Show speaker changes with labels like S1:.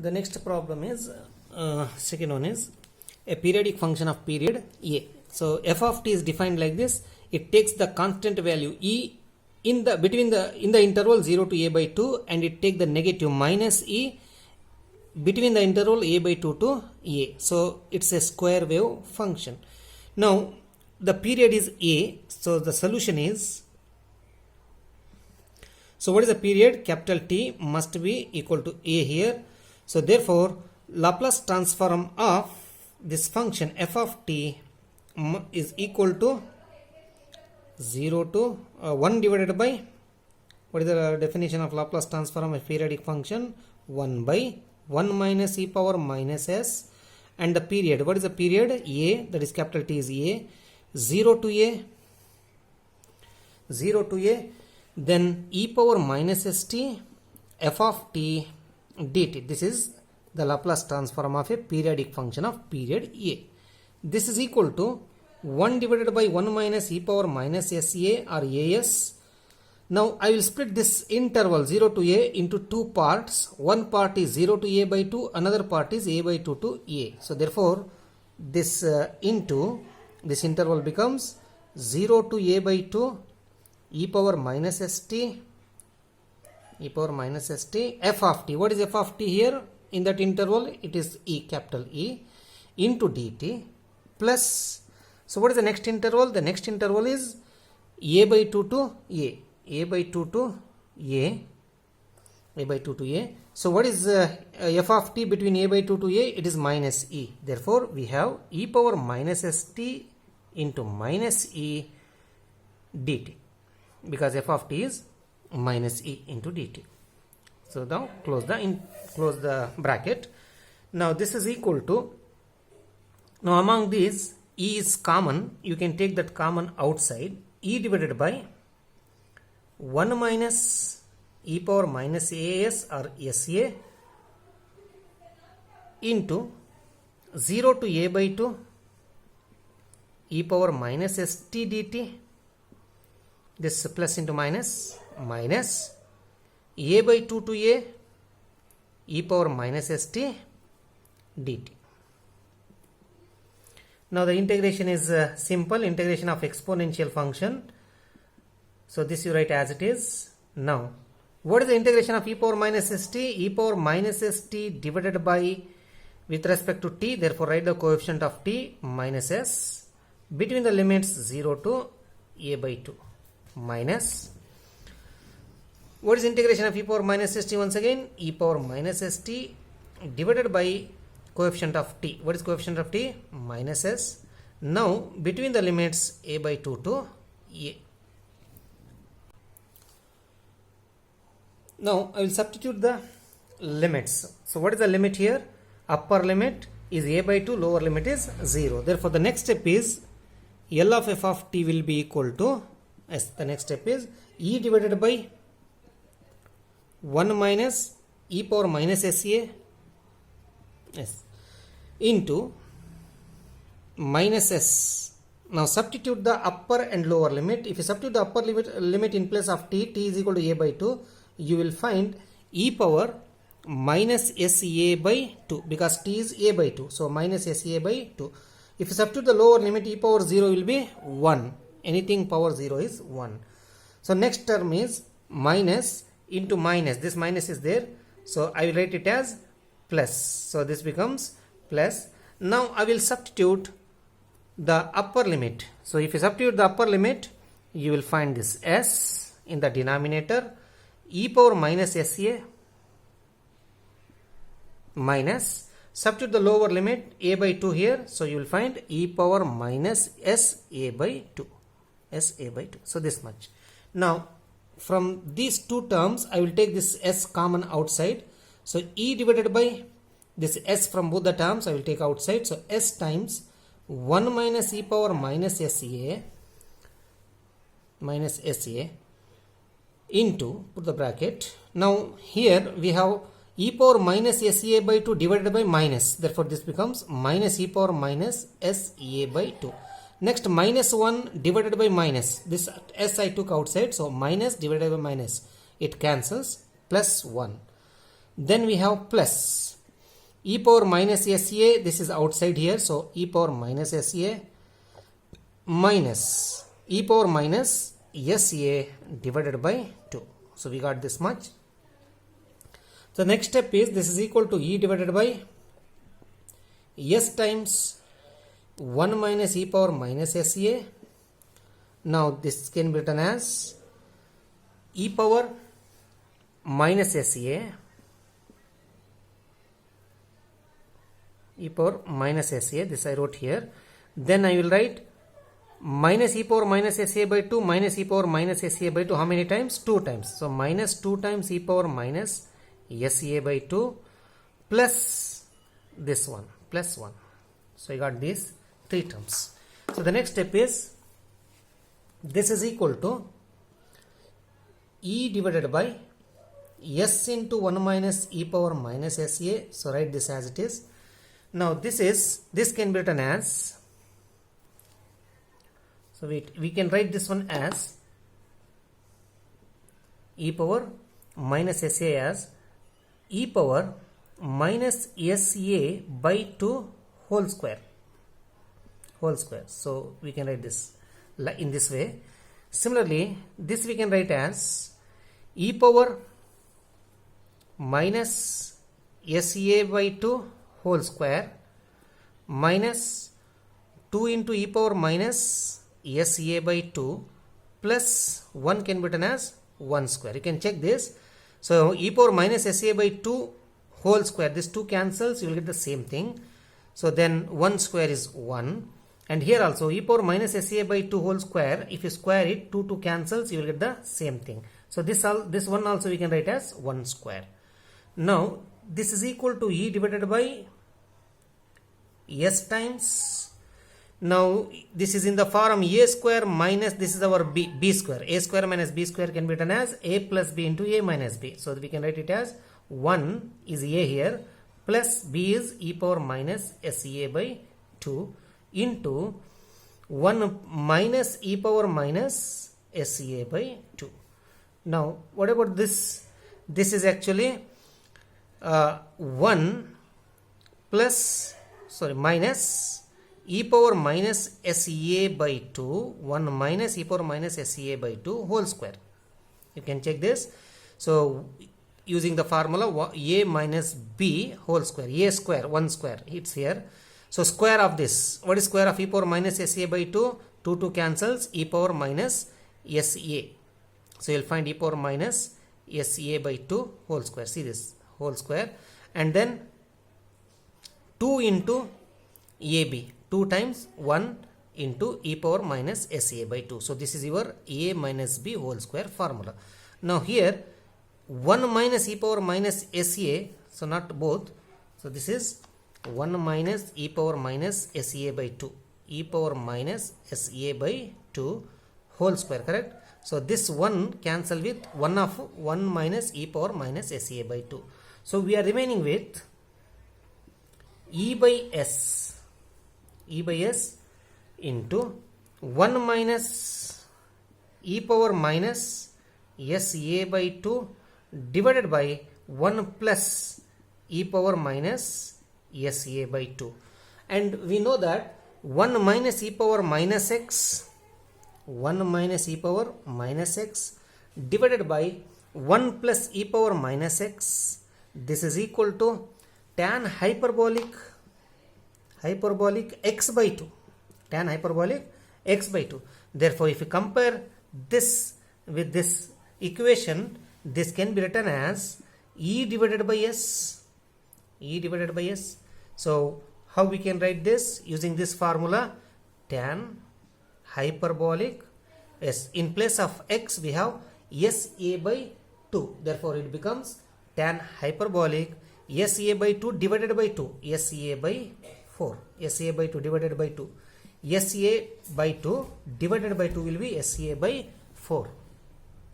S1: The next problem is second one is a periodic function of period a. So f of t is defined like this. It takes the constant value e in the interval 0 to a by 2, and it take the negative minus e between the interval a by 2 to a. So it's a square wave function. Now the period is a, so the solution is, so what is the period? Capital T must be equal to a here. So therefore Laplace transform of this function f of t is equal to 0 to 1 divided by, what is the definition of Laplace transform of periodic function? 1 by 1 minus e power minus s, and the period, what is the period? A, that is capital T is a, 0 to a, then e power minus st f of t dt. This is the Laplace transform of a periodic function of period a. This is equal to 1 divided by 1 minus e power minus sa or as. Now I will split this interval 0 to a into two parts. One part is 0 to a by 2, another part is a by 2 to a. So therefore this this interval becomes 0 to a by 2 e power minus st f of t. What is f of t here? In that interval it is e, capital E, into dt plus, so what is the next interval? The next interval is a by 2 to a by 2 to a. So what is f of t between a by 2 to a? It is minus e. Therefore we have e power minus st into minus e dt, because f of t is minus e into dt. So now close the bracket. Now this is equal to, now among these e is common, you can take that common outside, e divided by 1 minus e power minus as or sa into 0 to a by 2 e power minus st dt. This plus into minus a by 2 to a e power minus st dt. Now the integration is simple, integration of exponential function. So this you write as it is. Now what is the integration of e power minus st? E power minus st divided by, with respect to t, therefore write the coefficient of t minus s between the limits 0 to a by 2 minus, what is integration of e power minus st? Once again, e power minus st divided by coefficient of t. What is coefficient of t? Minus s. Now between the limits a by 2 to a. Now I will substitute the limits. So what is the limit here? Upper limit is a by 2, lower limit is 0. Therefore the next step is L of f of t will be equal to, yes, the next step is e divided by 1 minus e power minus sa, yes, into minus s. Now substitute the upper and lower limit. If you substitute the upper limit in place of t is equal to a by 2, you will find e power minus sa by 2, because t is a by 2. So minus sa by 2. If you substitute the lower limit, e power 0 will be 1. Anything power 0 is 1. So next term is minus into minus. This minus is there. So I will write it as plus. So this becomes plus. Now I will substitute the upper limit. So if you substitute the upper limit, you will find this s in the denominator, e power minus sa minus, substitute the lower limit a by 2 here. So you will find e power minus sa by 2. So this much. Now from these two terms I will take this s common outside. So e divided by this s from both the terms I will take outside. So s times 1 minus e power minus sa into, put the bracket. Now here we have e power minus sa by 2 divided by minus. Therefore this becomes minus e power minus sa by 2. Next minus 1 divided by minus. This s I took outside. So minus divided by minus. It cancels, plus 1. Then we have plus e power minus SA, this is outside here, so e power minus SA minus e power minus SA divided by 2. So we got this much. So next step is this is equal to e divided by s times 1 minus e power minus SA. Now this can be written as e power minus SA, e power minus SA, this I wrote here. Then I will write minus e power minus SA by 2 minus e power minus SA by 2. How many times? 2 times. So minus 2 times e power minus SA by 2 plus this one plus 1. So I got these 3 terms. So the next step is this is equal to e divided by s into 1 minus e power minus SA. So write this as it is. Now this can be written as, so we can write this one as e power minus SA as e power minus SA by 2 whole square. So we can write this in this way. Similarly, this we can write as e power minus SA by 2 whole square minus 2 into e power minus SA by 2 plus 1 can be written as 1 square. You can check this. So e power minus SA by 2 whole square, this 2 cancels, you will get the same thing. So then 1 square is 1. And here also e power minus SA by 2 whole square, if you square it, 2 cancels, you will get the same thing. So this one also we can write as 1 square. Now this is equal to e divided by s times, now this is in the form a square minus, this is our b square, a square minus b square can be written as a plus b into a minus b. So we can write it as 1 is a here plus b is e power minus SA by 2 into 1 minus e power minus SA by 2. Now what about this? This is actually 1 plus minus e power minus SA by 2, 1 minus e power minus SA by 2 whole square. You can check this. So using the formula a minus b whole square, a square 1 square, it's here. So square of this, what is square of e power minus SA by 2? 2 cancels, e power minus SA. So you'll find e power minus SA by 2 whole square. See this whole square, and then 2 into AB, 2 times 1 into e power minus SA by 2. So this is your a minus b whole square formula. Now here 1 minus e power minus SA, so not both. So this is 1 minus e power minus SA by 2, e power minus SA by 2 whole square, correct? So this 1 cancel with 1 of 1 minus e power minus SA by 2. So we are remaining with e by s into 1 minus e power minus SA by 2 divided by 1 plus e power minus SA by 2. And we know that 1 minus e power minus x, 1 minus e power minus x divided by 1 plus e power minus x, this is equal to tan hyperbolic x by 2, tan hyperbolic x by 2. Therefore if you compare this with this equation, this can be written as e divided by s, So how we can write this? Using this formula, tan hyperbolic s, in place of x we have SA by 2, therefore it becomes tan hyperbolic SA by 2 divided by 2, SA by 4, SA by 2 divided by 2, SA by 2 divided by 2 will be SA by 4.